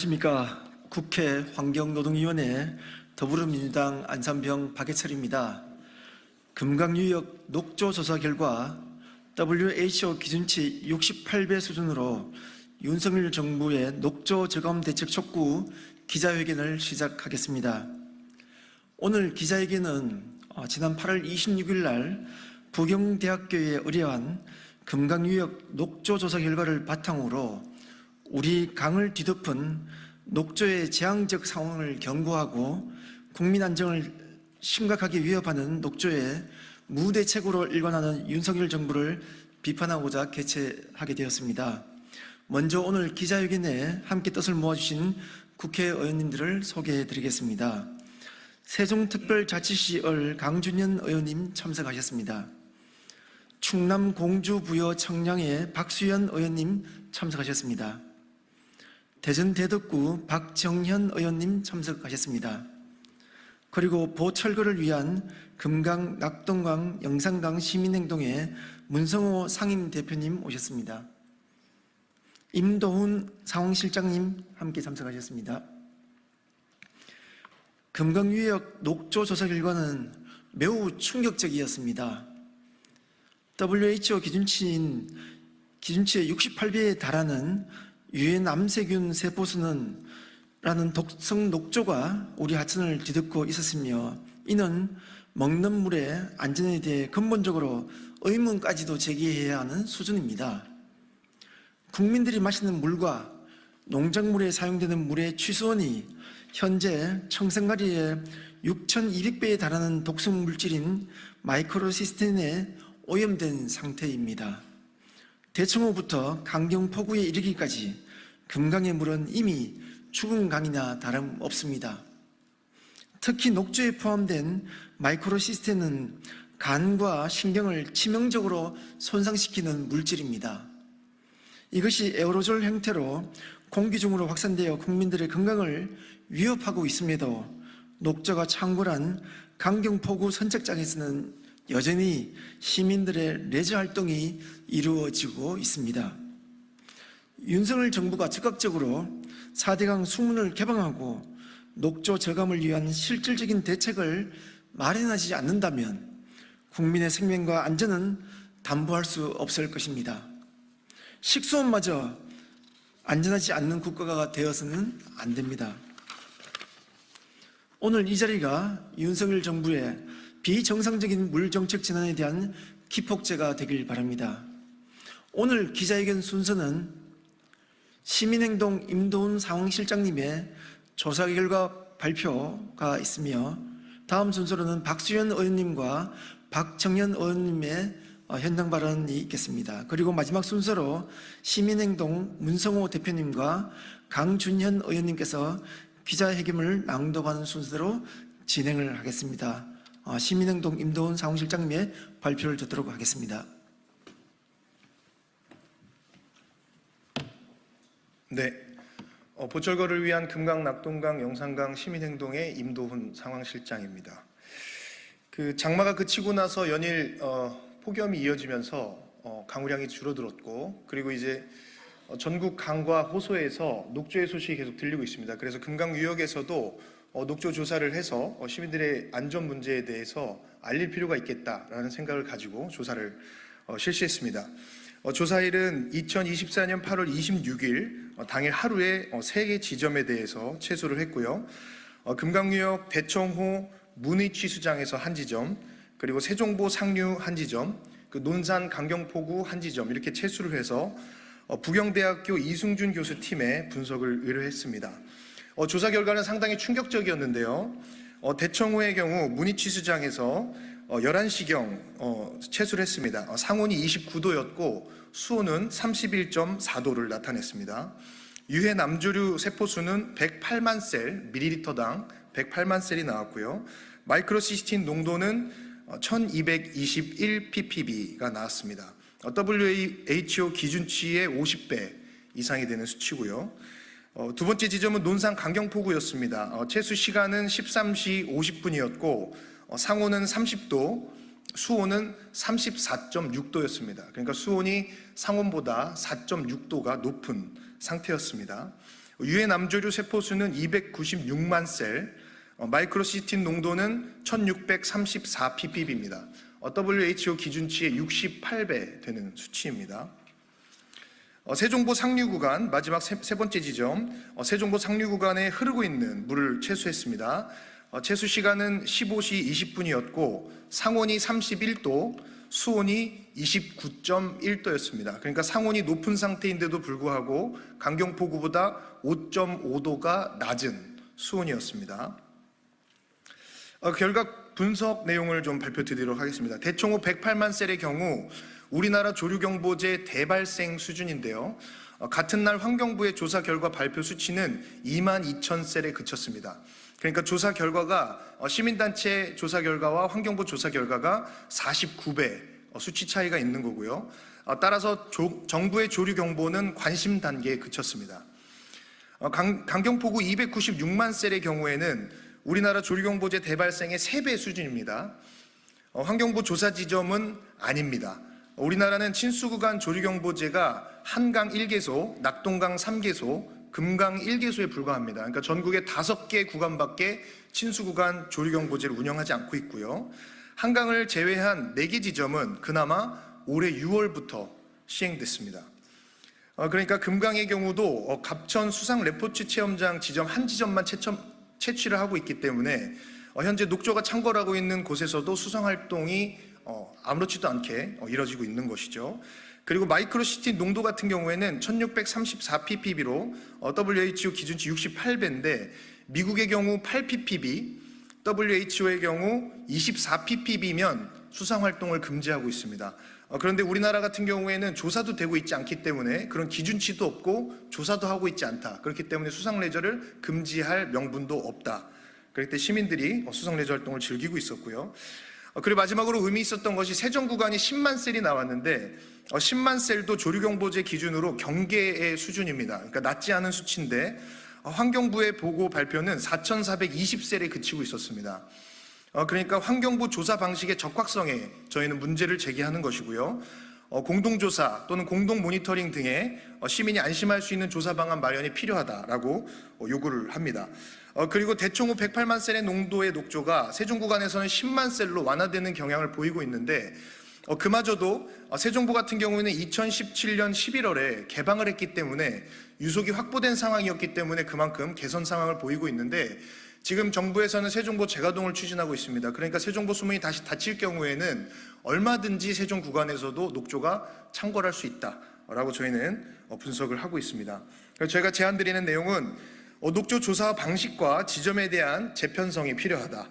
안녕하십니까. 국회 환경노동위원회 더불어민주당 안산병 박예철입니다. 금강유역 녹조 조사 결과 WHO 기준치 68배 수준으로 윤석열 정부의 녹조 저감 대책 촉구 기자회견을 시작하겠습니다. 오늘 기자회견은 지난 8월 26일 날 부경대학교에 의뢰한 금강유역 녹조 조사 결과를 바탕으로 우리 강을 뒤덮은 녹조의 재앙적 상황을 경고하고 국민 안정을 심각하게 위협하는 녹조의 무대책으로 일관하는 윤석열 정부를 비판하고자 개최하게 되었습니다. 먼저 오늘 기자회견에 함께 뜻을 모아주신 국회의원님들을 소개해드리겠습니다. 세종특별자치시을 강준현 의원님 참석하셨습니다. 충남 공주부여 청량의 박수현 의원님 참석하셨습니다. 대전 대덕구 박정현 의원님 참석하셨습니다. 그리고 보철거를 위한 금강, 낙동강, 영산강 시민행동의 문성호 상임대표님 오셨습니다. 임도훈 상황실장님 함께 참석하셨습니다. 금강유역 녹조 조사 결과는 매우 충격적이었습니다. WHO 기준치의 68배에 달하는 유해 남세균 세포수는 라는 독성 녹조가 우리 하천을 뒤덮고 있었으며 이는 먹는 물의 안전에 대해 근본적으로 의문까지도 제기해야 하는 수준입니다. 국민들이 마시는 물과 농작물에 사용되는 물의 취수원이 현재 청산가리의 6,200배에 달하는 독성 물질인 마이크로시스틴에 오염된 상태입니다. 대청호부터 강경포구에 이르기까지 금강의 물은 이미 죽은 강이나 다름없습니다. 특히 녹조에 포함된 마이크로시스틴은 간과 신경을 치명적으로 손상시키는 물질입니다. 이것이 에어로졸 형태로 공기 중으로 확산되어 국민들의 건강을 위협하고 있음에도 녹조가 창궐한 강경포구 선착장에서는 여전히 시민들의 레저 활동이 이루어지고 있습니다. 윤석열 정부가 적극적으로 4대강 수문을 개방하고 녹조 저감을 위한 실질적인 대책을 마련하지 않는다면 국민의 생명과 안전은 담보할 수 없을 것입니다. 식수원마저 안전하지 않는 국가가 되어서는 안 됩니다. 오늘 이 자리가 윤석열 정부의 비정상적인 물정책 진안에 대한 기폭제가 되길 바랍니다. 오늘 기자회견 순서는 시민행동 임도훈 상황실장님의 조사 결과 발표가 있으며 다음 순서로는 박수현 의원님과 박정현 의원님의 현장 발언이 있겠습니다. 그리고 마지막 순서로 시민행동 문성호 대표님과 강준현 의원님께서 기자회견을 낭독하는 순서로 진행을 하겠습니다. 시민행동 임도훈 상황실장님의 발표를 듣도록 하겠습니다. 네, 보철거를 위한 금강, 낙동강, 영산강 시민행동의 임도훈 상황실장입니다. 장마가 그치고 나서 연일 폭염이 이어지면서 강우량이 줄어들었고, 그리고 이제 전국 강과 호소에서 녹조의 소식이 계속 들리고 있습니다. 그래서 금강유역에서도 녹조 조사를 해서 시민들의 안전 문제에 대해서 알릴 필요가 있겠다라는 생각을 가지고 조사를 실시했습니다. 조사일은 2024년 8월 26일 당일 하루에 3개 지점에 대해서 채수를 했고요. 금강유역 대청호 문의취수장에서 한 지점, 그리고 세종보 상류 한 지점, 논산 강경포구 한 지점 이렇게 채수를 해서 부경대학교 이승준 교수 팀에 분석을 의뢰했습니다. 조사 결과는 상당히 충격적이었는데요. 대청호의 경우 문의취수장에서 11시경 채수를 했습니다. 상온이 29도였고 수온은 31.4도를 나타냈습니다. 유해 남조류 세포수는 108만 셀, 밀리리터당 108만 셀이 나왔고요. 마이크로시스틴 농도는 1221 ppb가 나왔습니다. WHO 기준치의 50배 이상이 되는 수치고요. 두 번째 지점은 논산 강경포구였습니다. 채수 시간은 13시 50분이었고 상온은 30도, 수온은 34.6도였습니다. 그러니까 수온이 상온보다 4.6도가 높은 상태였습니다. 유해 남조류 세포수는 296만 셀, 마이크로시스틴 농도는 1634 ppb입니다. WHO 기준치의 68배 되는 수치입니다. 세종보 상류 구간, 마지막 세 번째 지점, 세종보 상류 구간에 흐르고 있는 물을 채수했습니다. 채수 시간은 15시 20분이었고 상온이 31도, 수온이 29.1도였습니다. 그러니까 상온이 높은 상태인데도 불구하고 강경포구보다 5.5도가 낮은 수온이었습니다. 결과 분석 내용을 좀 발표드리도록 하겠습니다. 대청호 108만 셀의 경우 우리나라 조류경보제 대발생 수준인데요. 같은 날 환경부의 조사 결과 발표 수치는 2만 2천 셀에 그쳤습니다. 그러니까 조사 결과가 시민단체 조사 결과와 환경부 조사 결과가 49배 수치 차이가 있는 거고요. 따라서 정부의 조류 경보는 관심 단계에 그쳤습니다. 강경포구 296만 셀의 경우에는 우리나라 조류 경보제 대발생의 3배 수준입니다. 환경부 조사 지점은 아닙니다. 우리나라는 친수구간 조류 경보제가 한강 1개소, 낙동강 3개소, 금강 1개소에 불과합니다. 그러니까 전국에 5개 구간밖에 친수구간 조류경보제를 운영하지 않고 있고요. 한강을 제외한 4개 지점은 그나마 올해 6월부터 시행됐습니다. 그러니까 금강의 경우도 갑천 수상 레포츠 체험장 지점 한 지점만 채취를 하고 있기 때문에 현재 녹조가 창궐하고 있는 곳에서도 수상활동이 아무렇지도 않게 이뤄지고 있는 것이죠. 그리고 마이크로시스틴 농도 같은 경우에는 1634 ppb로 WHO 기준치 68배인데 미국의 경우 8 ppb, WHO의 경우 24 ppb면 수상활동을 금지하고 있습니다. 그런데 우리나라 같은 경우에는 조사도 되고 있지 않기 때문에 그런 기준치도 없고 조사도 하고 있지 않다. 그렇기 때문에 수상레저를 금지할 명분도 없다. 그럴 때 시민들이 수상레저 활동을 즐기고 있었고요. 그리고 마지막으로 의미 있었던 것이 세정 구간이 10만 셀이 나왔는데 10만 셀도 조류경보제 기준으로 경계의 수준입니다. 그러니까 낮지 않은 수치인데 환경부의 보고 발표는 4,420셀에 그치고 있었습니다. 그러니까 환경부 조사 방식의 적확성에 저희는 문제를 제기하는 것이고요. 공동조사 또는 공동모니터링 등의 시민이 안심할 수 있는 조사 방안 마련이 필요하다라고 요구를 합니다. 그리고 대청호 108만 셀의 농도의 녹조가 세종 구간에서는 10만 셀로 완화되는 경향을 보이고 있는데 그마저도 세종보 같은 경우에는 2017년 11월에 개방을 했기 때문에 유속이 확보된 상황이었기 때문에 그만큼 개선 상황을 보이고 있는데 지금 정부에서는 세종보 재가동을 추진하고 있습니다. 그러니까 세종보 수문이 다시 닫힐 경우에는 얼마든지 세종 구간에서도 녹조가 창궐할 수 있다라고 저희는 분석을 하고 있습니다. 그래서 저희가 제안드리는 내용은 녹조 조사 방식과 지점에 대한 재편성이 필요하다.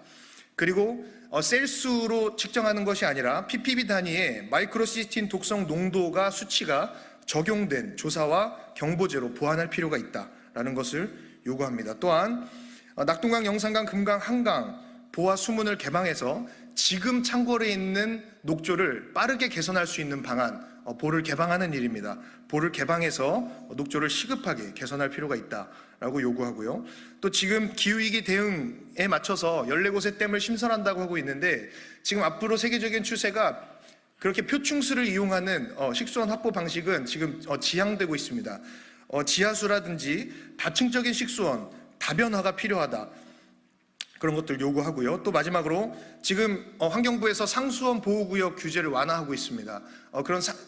그리고 셀수로 측정하는 것이 아니라 ppb 단위의 마이크로시스틴 독성 농도가 수치가 적용된 조사와 경보제로 보완할 필요가 있다라는 것을 요구합니다. 또한 낙동강, 영산강, 금강, 한강 보화 수문을 개방해서 지금 창궐해 있는 녹조를 빠르게 개선할 수 있는 방안, 보를 개방하는 일입니다. 보를 개방해서 녹조를 시급하게 개선할 필요가 있다라고 요구하고요. 또 지금 기후위기 대응에 맞춰서 14곳의 댐을 신설한다고 하고 있는데 지금 앞으로 세계적인 추세가 그렇게 표충수를 이용하는 식수원 확보 방식은 지금 지향되고 있습니다. 지하수라든지 다층적인 식수원, 다변화가 필요하다. 그런 것들 요구하고요. 또 마지막으로 지금 환경부에서 상수원 보호구역 규제를 완화하고 있습니다.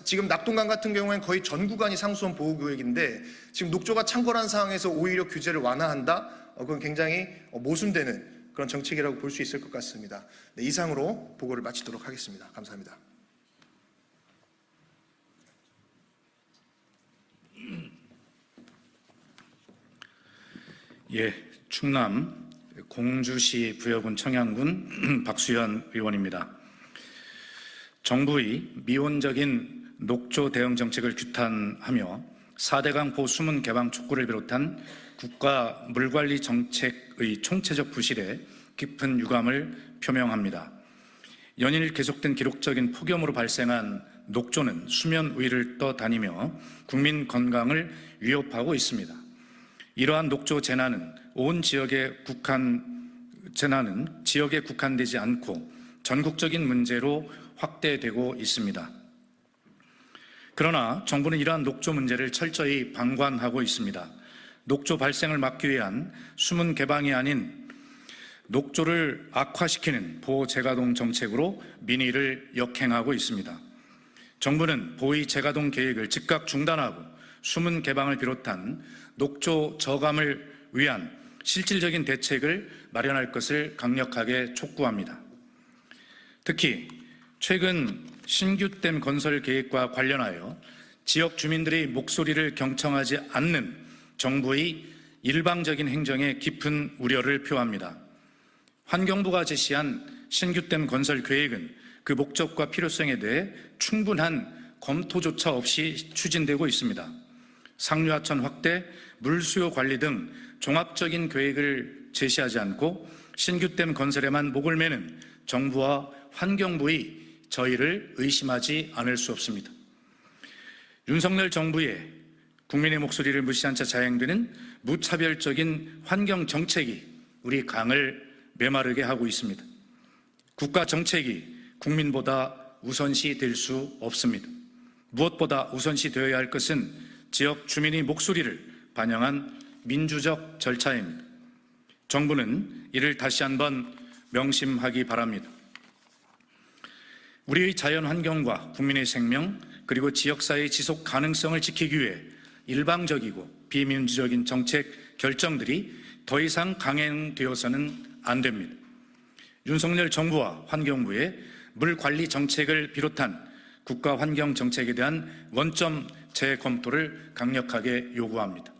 지금 낙동강 같은 경우에는 거의 전 구간이 상수원 보호구역인데 지금 녹조가 창궐한 상황에서 오히려 규제를 완화한다? 그건 굉장히 모순되는 그런 정책이라고 볼 수 있을 것 같습니다. 네, 이상으로 보고를 마치도록 하겠습니다. 감사합니다. 예, 충남 공주시 부여군 청양군 박수현 의원입니다. 정부의 미온적인 녹조 대응 정책을 규탄하며 4대강 보수문 개방 촉구를 비롯한 국가 물관리 정책의 총체적 부실에 깊은 유감을 표명합니다. 연일 계속된 기록적인 폭염으로 발생한 녹조는 수면 위를 떠다니며 국민 건강을 위협하고 있습니다. 이러한 녹조 재난은 지역에 국한되지 않고 전국적인 문제로 확대되고 있습니다. 그러나 정부는 이러한 녹조 문제를 철저히 방관하고 있습니다. 녹조 발생을 막기 위한 숨은 개방이 아닌 녹조를 악화시키는 보호-재가동 정책으로 민의를 역행하고 있습니다. 정부는 보의 재가동 계획을 즉각 중단하고 숨은 개방을 비롯한 녹조 저감을 위한 실질적인 대책을 마련할 것을 강력하게 촉구합니다. 특히 최근 신규댐 건설 계획과 관련하여 지역 주민들의 목소리를 경청하지 않는 정부의 일방적인 행정에 깊은 우려를 표합니다. 환경부가 제시한 신규댐 건설 계획은 그 목적과 필요성에 대해 충분한 검토조차 없이 추진되고 있습니다. 상류하천 확대, 물수요 관리 등 종합적인 계획을 제시하지 않고 신규댐 건설에만 목을 매는 정부와 환경부의 저희를 의심하지 않을 수 없습니다. 윤석열 정부의 국민의 목소리를 무시한 채 자행되는 무차별적인 환경 정책이 우리 강을 메마르게 하고 있습니다. 국가 정책이 국민보다 우선시 될 수 없습니다. 무엇보다 우선시 되어야 할 것은 지역 주민의 목소리를 반영한 민주적 절차입니다. 정부는 이를 다시 한번 명심하기 바랍니다. 우리의 자연 환경과 국민의 생명 그리고 지역사회의 지속 가능성을 지키기 위해 일방적이고 비민주적인 정책 결정들이 더 이상 강행되어서는 안 됩니다. 윤석열 정부와 환경부의 물관리 정책을 비롯한 국가 환경 정책에 대한 원점 재검토를 강력하게 요구합니다.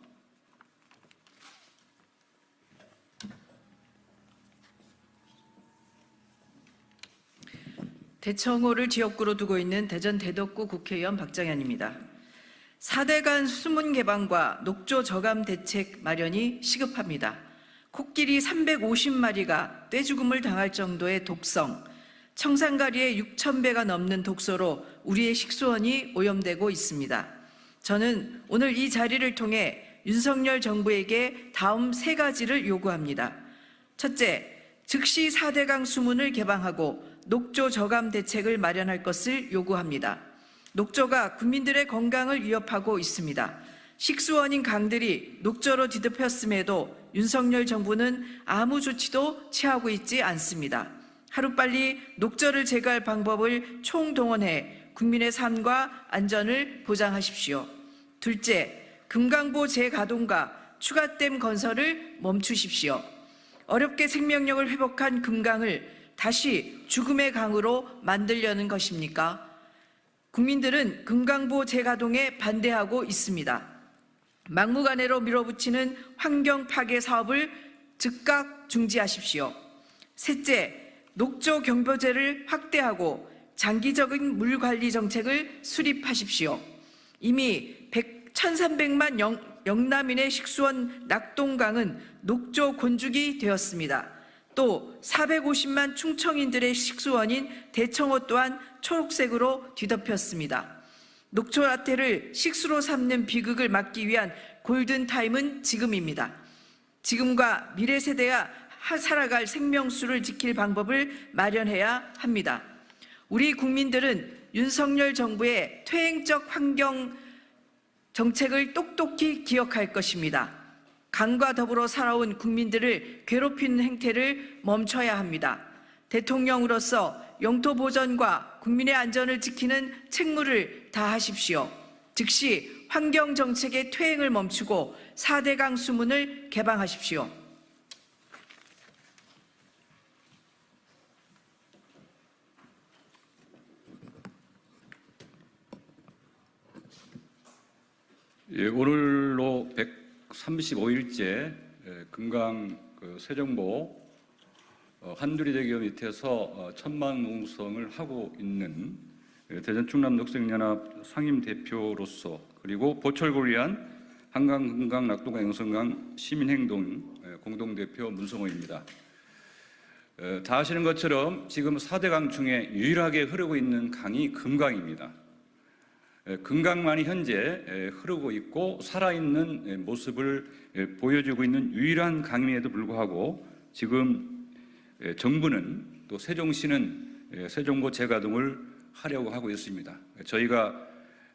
대청호를 지역구로 두고 있는 대전 대덕구 국회의원 박정현입니다. 4대간 수문 개방과 녹조 저감 대책 마련이 시급합니다. 코끼리 350마리가 떼죽음을 당할 정도의 독성, 청산가리의 6,000배가 넘는 독소로 우리의 식수원이 오염되고 있습니다. 저는 오늘 이 자리를 통해 윤석열 정부에게 다음 3가지를 요구합니다. 첫째, 즉시 4대강 수문을 개방하고 녹조 저감 대책을 마련할 것을 요구합니다. 녹조가 국민들의 건강을 위협하고 있습니다. 식수원인 강들이 녹조로 뒤덮였음에도 윤석열 정부는 아무 조치도 취하고 있지 않습니다. 하루빨리 녹조를 제거할 방법을 총동원해 국민의 삶과 안전을 보장하십시오. 둘째, 금강보 재가동과 추가댐 건설을 멈추십시오. 어렵게 생명력을 회복한 금강을 다시 죽음의 강으로 만들려는 것입니까? 국민들은 금강보 재가동에 반대하고 있습니다. 막무가내로 밀어붙이는 환경 파괴 사업을 즉각 중지하십시오. 셋째, 녹조 경보제를 확대하고 장기적인 물 관리 정책을 수립하십시오. 이미 1,300만 영남인의 식수원 낙동강은 녹조 곤죽이 되었습니다. 또 450만 충청인들의 식수원인 대청호 또한 초록색으로 뒤덮였습니다. 녹조 라떼를 식수로 삼는 비극을 막기 위한 골든타임은 지금입니다. 지금과 미래 세대가 살아갈 생명수를 지킬 방법을 마련해야 합니다. 우리 국민들은 윤석열 정부의 퇴행적 환경 정책을 똑똑히 기억할 것입니다. 강과 더불어 살아온 국민들을 괴롭히는 행태를 멈춰야 합니다. 대통령으로서 영토 보전과 국민의 안전을 지키는 책무를 다하십시오. 즉시 환경 정책의 퇴행을 멈추고 4대강 수문을 개방하십시오. 예, 오늘로 135일째 금강 세정보 한두리대교 밑에서 천만 농성을 하고 있는 대전 충남 녹색연합 상임 대표로서 그리고 보철구를 위한 한강, 금강, 낙동강, 영성강 시민행동 공동대표 문성호입니다. 다 아시는 것처럼 지금 4대강 중에 유일하게 흐르고 있는 강이 금강입니다. 금강만이 현재 흐르고 있고 살아있는 모습을 보여주고 있는 유일한 강임에도 불구하고 지금 정부는 또 세종시는 세종보 재가동을 하려고 하고 있습니다. 저희가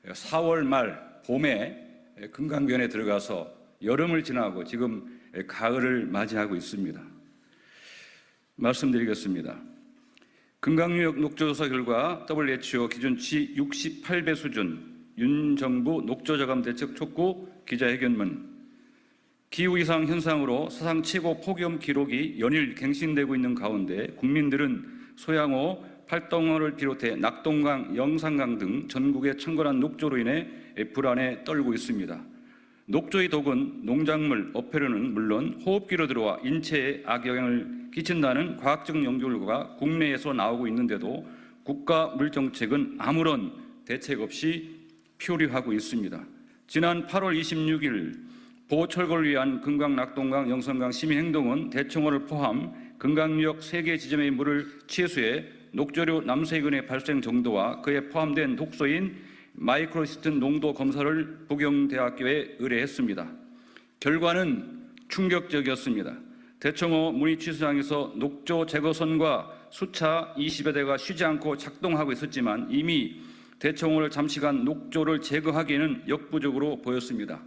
4월 말 봄에 금강변에 들어가서 여름을 지나고 지금 가을을 맞이하고 있습니다. 말씀드리겠습니다. 금강유역 녹조조사 결과 WHO 기준치 68배 수준, 윤 정부 녹조 저감 대책 촉구 기자회견문. 기후 이상 현상으로 사상 최고 폭염 기록이 연일 갱신되고 있는 가운데 국민들은 소양호, 팔동호를 비롯해 낙동강, 영산강 등 전국의 천건한 녹조로 인해 불안에 떨고 있습니다. 녹조의 독은 농작물, 어패류는 물론 호흡기로 들어와 인체에 악영향을 끼친다는 과학적 연구 결과가 국내에서 나오고 있는데도 국가 물정책은 아무런 대책 없이 표류하고 있습니다. 지난 8월 26일 보호철거를 위한 금강, 낙동강, 영산강 시민행동은 대청호를 포함 금강유역 3개 지점의 물을 취수해 녹조류 남세균의 발생 정도와 그에 포함된 독소인 마이크로시스틴 농도 검사를 부경대학교에 의뢰했습니다. 결과는 충격적이었습니다. 대청호 문의 취수장에서 녹조 제거선과 수차 20여 대가 쉬지 않고 작동하고 있었지만 이미 대청호를 잠시간 녹조를 제거하기에는 역부족으로 보였습니다.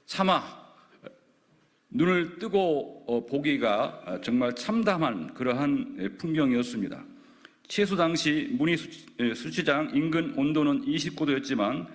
차마 눈을 뜨고 보기가 정말 참담한 그러한 풍경이었습니다. 취수 당시 문희 수치장 인근 온도는 29도였지만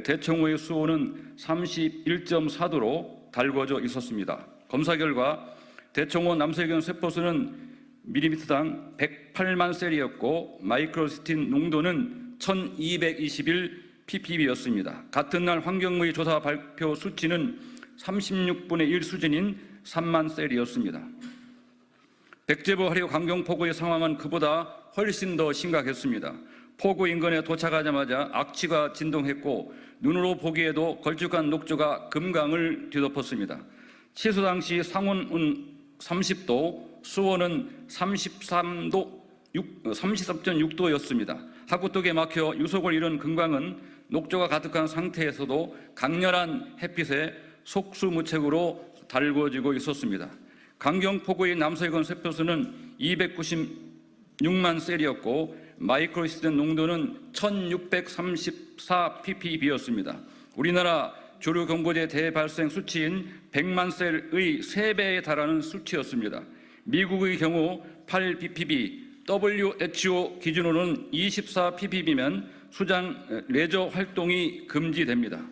대청호의 수온은 31.4도로 달궈져 있었습니다. 검사 결과 대청호 남세균 세포수는 밀리미터당 108만 셀이었고 마이크로시스틴 농도는 1221 ppb였습니다. 같은 날 환경부의 조사 발표 수치는 36분의 1 수준인 3만 셀이었습니다. 백제보 하류 강경폭우의 상황은 그보다 훨씬 더 심각했습니다. 폭우 인근에 도착하자마자 악취가 진동했고 눈으로 보기에도 걸쭉한 녹조가 금강을 뒤덮었습니다. 취수 당시 상온은 30도, 수온은 33.6도였습니다. 하구뚝에 막혀 유속을 잃은 금강은 녹조가 가득한 상태에서도 강렬한 햇빛에 속수무책으로 달궈지고 있었습니다. 강경폭우의 남세균 세포수는 296만 셀이었고 마이크로시스틴 농도는 1634 ppb였습니다. 우리나라 조류경보제 대발생 수치인 100만 셀의 3배에 달하는 수치였습니다. 미국의 경우 8 ppb, WHO 기준으로는 24 ppb면 수장 레저 활동이 금지됩니다.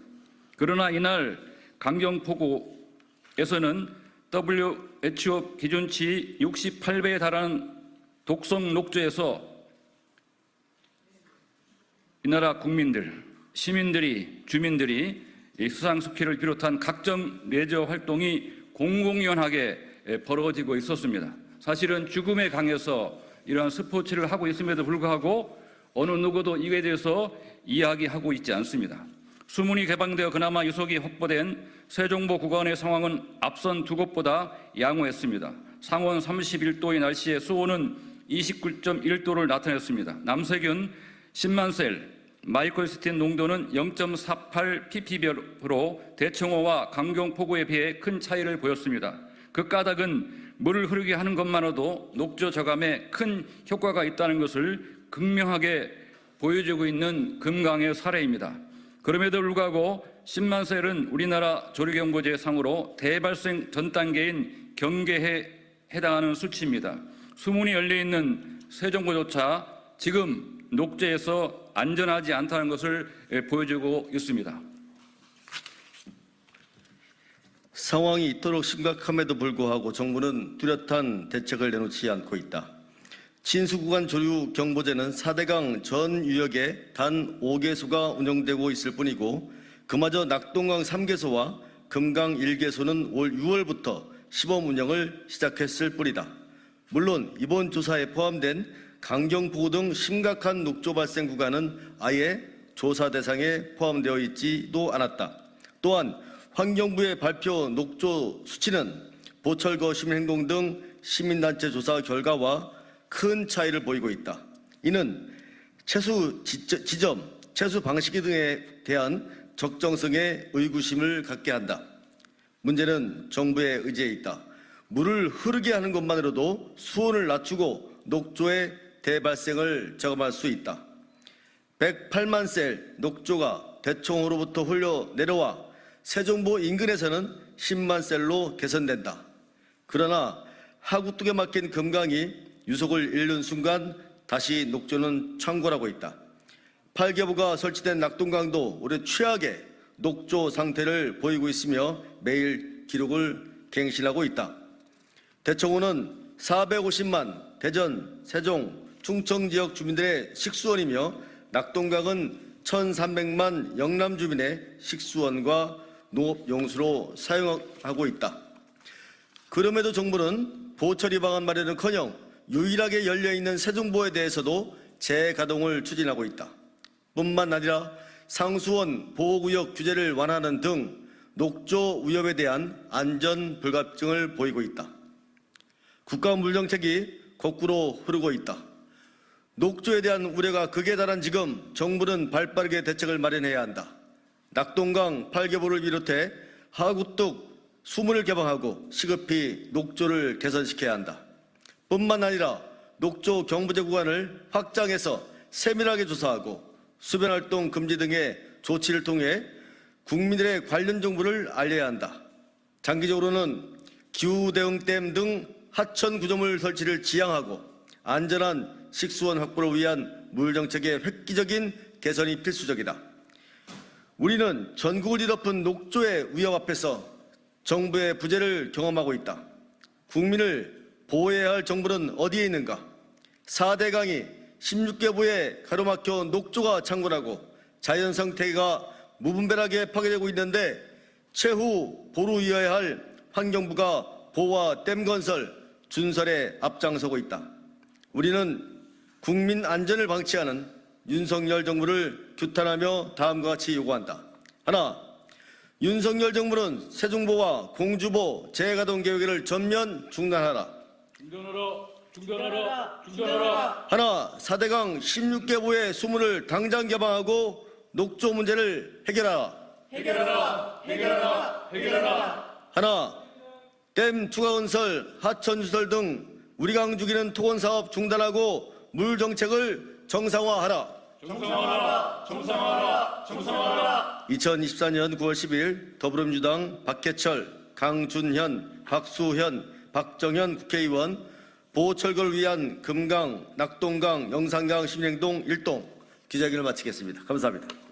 그러나 이날 강경폭우에서는 WHO 기준치 68배에 달하는 독성 녹조에서 이 나라 국민들, 시민들이, 주민들이 이 수상스키를 비롯한 각종 레저 활동이 공공연하게 벌어지고 있었습니다. 사실은 죽음의 강에서 이러한 스포츠를 하고 있음에도 불구하고 어느 누구도 이에 대해서 이야기하고 있지 않습니다. 수문이 개방되어 그나마 유속이 확보된 세종보 구간의 상황은 앞선 두 곳보다 양호했습니다. 상온 31도의 날씨에 수온은 29.1도를 나타냈습니다. 남세균 10만 셀, 마이크로시스틴 농도는 0.48 ppb로 대청호와 강경폭우에 비해 큰 차이를 보였습니다. 그 까닭은 물을 흐르게 하는 것만으로도 녹조 저감에 큰 효과가 있다는 것을 극명하게 보여주고 있는 금강의 사례입니다. 그럼에도 불구하고 10만 셀은 우리나라 조류경보제 상으로 대발생 전 단계인 경계에 해당하는 수치입니다. 수문이 열려있는 세종보조차 지금 녹조에서 안전하지 않다는 것을 보여주고 있습니다. 상황이 이토록 심각함에도 불구하고 정부는 뚜렷한 대책을 내놓지 않고 있다. 진수구간 조류 경보제는 4대강 전 유역에 단 5개소가 운영되고 있을 뿐이고 그마저 낙동강 3개소와 금강 1개소는 올 6월부터 시범 운영을 시작했을 뿐이다. 물론 이번 조사에 포함된 강경폭우 등 심각한 녹조 발생 구간은 아예 조사 대상에 포함되어 있지도 않았다. 또한 환경부의 발표 녹조 수치는 보철거 시민행동 등 시민단체 조사 결과와 큰 차이를 보이고 있다. 이는 채수 지점, 채수 방식 등에 대한 적정성에 의구심을 갖게 한다. 문제는 정부의 의지에 있다. 물을 흐르게 하는 것만으로도 수온을 낮추고 녹조의 대발생을 저감할 수 있다. 108만 셀 녹조가 대청호로부터 흘러 내려와 세종보 인근에서는 10만 셀로 개선된다. 그러나 하구뚝에 막힌 금강이 유속을 잃는 순간 다시 녹조는 창궐하고 있다. 8개보가 설치된 낙동강도 올해 최악의 녹조 상태를 보이고 있으며 매일 기록을 갱신하고 있다. 대청호는 450만 대전, 세종, 충청 지역 주민들의 식수원이며 낙동강은 1,300만 영남 주민의 식수원과 농업용수로 사용하고 있다. 그럼에도 정부는 보처리 방안 마련은커녕 유일하게 열려있는 세종보에 대해서도 재가동을 추진하고 있다. 뿐만 아니라 상수원 보호구역 규제를 완화하는 등 녹조 위협에 대한 안전 불감증을 보이고 있다. 국가 물정책이 거꾸로 흐르고 있다. 녹조에 대한 우려가 극에 달한 지금 정부는 발빠르게 대책을 마련해야 한다. 낙동강 8개보를 비롯해 하구뚝 수문을 개방하고 시급히 녹조를 개선시켜야 한다. 뿐만 아니라 녹조 경부제 구간을 확장해서 세밀하게 조사하고 수변활동 금지 등의 조치를 통해 국민들의 관련 정보를 알려야 한다. 장기적으로는 기후대응댐 등 하천 구조물 설치를 지향하고 안전한 식수원 확보를 위한 물정책의 획기적인 개선이 필수적이다. 우리는 전국을 뒤덮은 녹조의 위협 앞에서 정부의 부재를 경험하고 있다. 국민을 보호해야 할 정부는 어디에 있는가? 4대 강이 16개 보에 가로막혀 녹조가 창궐하고 자연 생태계가 무분별하게 파괴되고 있는데 최후 보루 이어야 할 환경부가 보호와 댐 건설, 준설에 앞장서고 있다. 우리는 국민 안전을 방치하는 윤석열 정부를 규탄하며 다음과 같이 요구한다. 하나, 윤석열 정부는 세종보와 공주보 재가동 계획을 전면 중단하라. 중단하라. 하나, 4대강 16개 보의 수문을 당장 개방하고 녹조 문제를 해결하라. 하나, 댐 추가 건설, 하천 주설 등 우리 강 죽이는 토건 사업 중단하고 물 정책을 정상화하라. 2024년 9월 10일 더불어민주당 박해철, 강준현, 박수현, 박정현 국회의원 보호철거를 위한 금강, 낙동강, 영산강 시민행동 1동 기자회견을 마치겠습니다. 감사합니다.